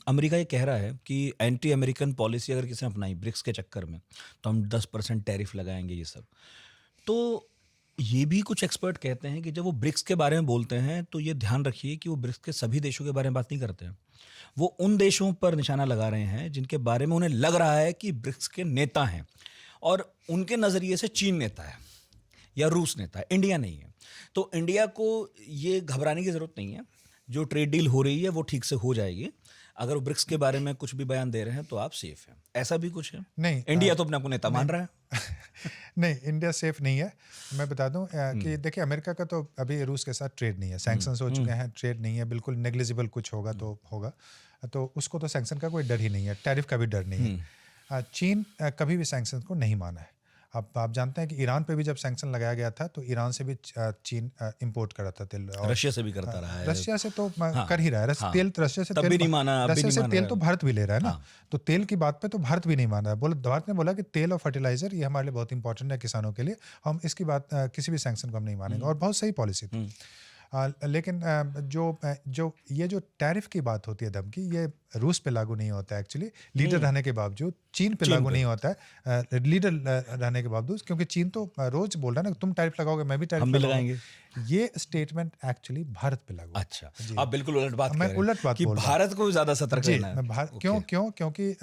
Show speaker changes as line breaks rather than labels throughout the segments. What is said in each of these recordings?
America ये कह रहा है कि एंटी अमेरिकन पॉलिसी अगर किसी ने अपनाई ब्रिक्स के चक्कर में, तो हम 10% टैरिफ लगाएंगे ये सब। तो ये भी कुछ एक्सपर्ट कहते हैं कि जब वो ब्रिक्स के बारे में बोलते हैं तो ये ध्यान रखिए कि वो ब्रिक्स के सभी देशों के बारे में बात नहीं करते हैं। वो उन देशों पर निशाना लगा रहे हैं जिनके बारे में उन्हें लग रहा है कि ब्रिक्स के नेता हैं, और उनके नज़रिए से चीन नेता है या रूस नेता है, इंडिया नहीं है। तो इंडिया को ये घबराने की ज़रूरत नहीं है। जो ट्रेड डील हो रही है वो ठीक से हो जाएगी। अगर वो ब्रिक्स के बारे में कुछ भी बयान दे रहे हैं तो आप सेफ हैं, ऐसा भी कुछ है?
नहीं,
इंडिया तो अपने आपको नेता मान
नहीं।
रहा है।
नहीं, इंडिया सेफ नहीं है। मैं बता दूं कि देखिए, अमेरिका का तो अभी रूस के साथ ट्रेड नहीं है, सैंक्शंस हो चुके हैं, ट्रेड नहीं है, बिल्कुल नेग्लिजिबल कुछ होगा तो होगा। तो उसको तो सैंक्शन का कोई डर ही नहीं है, टैरिफ का भी डर नहीं है। चीन कभी भी सैंक्शन को नहीं माना है। अब आप जानते हैं कि ईरान पे भी जब सैंक्शन लगाया गया था तो ईरान से भी चीन इंपोर्ट कर रहा था तेल, और
रशिया से भी करता रहा है।
रशिया से तो
हाँ,
कर ही रहा है।
हाँ।
तेल रशिया से
तब
तेल
भी नहीं माना, अब भी
रशिया
नहीं
से
मान
तेल
रहा
तो
है।
भारत भी ले रहा है ना।
हाँ।
तो तेल की बात पे तो भारत भी नहीं मान रहा है। बोले, भारत ने बोला कि तेल और फर्टिलाइजर ये हमारे लिए बहुत इंपॉर्टेंट है किसानों के लिए, हम इसकी बात किसी भी सैंक्शन को हम नहीं मानेंगे, और बहुत सही पॉलिसी थी। लेकिन जो टैरिफ की बात होती है, धमकी, ये रूस पे लागू नहीं होता है एक्चुअली, लीडर रहने के बावजूद। चीन पे लागू नहीं होता है लीडर रहने के बावजूद, क्योंकि चीन तो रोज बोल रहा है ना, तुम टैरिफ लगाओगे मैं भी टैरिफ
हम भी
लगाऊंगा।
लगाएंगे।
ये स्टेटमेंट एक्चुअली भारत पे लागू है।
अच्छा,
जी।
आप बिल्कुल उलट बात
मैं
कह रहे
उलट
हैं
बात
कि
बोल रहा हूँ।
भारत को ज्यादा सतर्क
जी,
रहना है।
मैं
ओके।
क्योंकि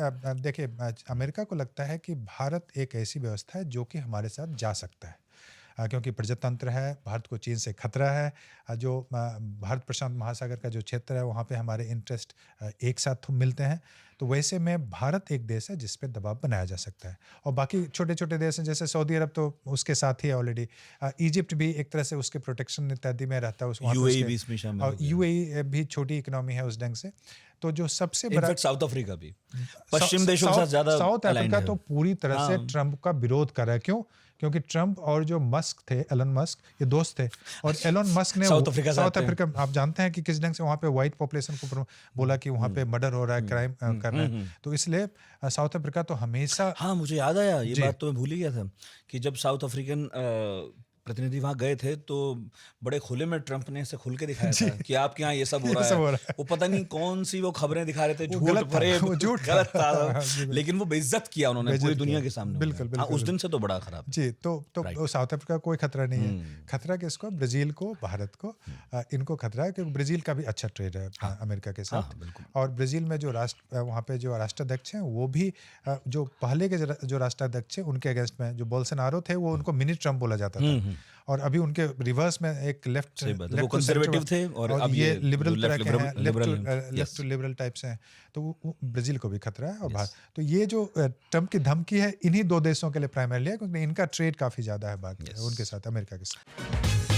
देखिए, अमेरिका को लगता है कि भारत एक ऐसी व्यवस्था है जो कि हमारे साथ जा सकता है, क्योंकि प्रजातंत्र है, भारत को चीन से खतरा है। जो भारत प्रशांत महासागर का जो क्षेत्र है वहाँ पे हमारे इंटरेस्ट एक साथ मिलते हैं। तो वैसे में भारत एक देश है जिस पे दबाव बनाया जा सकता है, और बाकी छोटे छोटे देश हैं जैसे सऊदी अरब तो उसके साथ ही है ऑलरेडी। इजिप्ट भी एक तरह से उसके प्रोटेक्शन इत्यादि में रहता है, वहाँ पे
यूएई
उसके,
भी इसमें शामिल
और
हो गया।
यूएई भी छोटी इकोनॉमी है उस ढंग से। तो जो सबसे बड़ा,
इनफैक्ट साउथ अफ्रीका भी पश्चिम देशों के साथ ज्यादा
साउथ
अलाइंड
अफ्रीका
है।
तो पूरी तरह से
हाँ।
ट्रंप का विरोध कर रहा है। क्यों? क्योंकि ट्रंप और जो मस्क थे, एलन मस्क, ये दोस्त थे, और एलन मस्क ने
साउथ अफ्रीका से
साउथ
आते हैं।
अफ्रीका, आप जानते हैं कि किस ढंग से वहाँ पे वाइट पॉपुलेशन को बोला कि वहाँ पे मर्डर हो रहा है, क्राइम कर रहे हैं। तो इसलिए साउथ अफ्रीका तो हमेशा,
हाँ, मुझे याद आया, ये
जी,
बात तो मैं भूल ही गया था कि जब साउथ अफ्रीकन प्रतिनिधि वहां गए थे तो बड़े खुले में ट्रंप ने इसे खुल के दिखाया
जी,
था कि आपके यहाँ ये सब हो
ये
रहा
सब
है।
हो रहा है।
वो पता नहीं कौन सी वो खबरें दिखा रहे थे,
वो
झूठ
गलत था,
फरेब,
वो झूठ था।
गलत था।
जी, बिल्कुल।
लेकिन वो बेइज्जत किया उन्होंने
बेइज्जत
पूरी
किया।
दुनिया के सामने उन्हें।
बिल्कुल,
हाँ,
बिल्कुल,
उस दिन से तो बड़ा खराब है।
जी। तो
राइट।
साउथ अफ्रीका को कोई खतरा नहीं है। खतरा किसको? ब्राजील को, भारत को, इनको खतरा है, क्योंकि ब्राजील का भी अच्छा ट्रेड है अमेरिका के साथ।
बिल्कुल।
और ब्राजील में जो वहाँ पे जो राष्ट्राध्यक्ष हैं वो भी जो पहले के जो राष्ट्राध्यक्ष हैं उनके अगेंस्ट में, जो बोल्सोनारो थे, वो उनको मिनी ट्रम्प बोला जाता था, और अभी उनके रिवर्स में एक लेफ्ट
वो कंजर्वेटिव थे, और अब
ये
ये
लिबरल तरह के हैं,
liberal
left to liberal types हैं। तो वो ब्राजील को भी खतरा है, और भारत। तो ये जो ट्रम्प की धमकी है, इन्हीं दो देशों के लिए प्राइमरीली है, क्योंकि इनका ट्रेड काफी ज्यादा है उनके साथ, अमेरिका के साथ।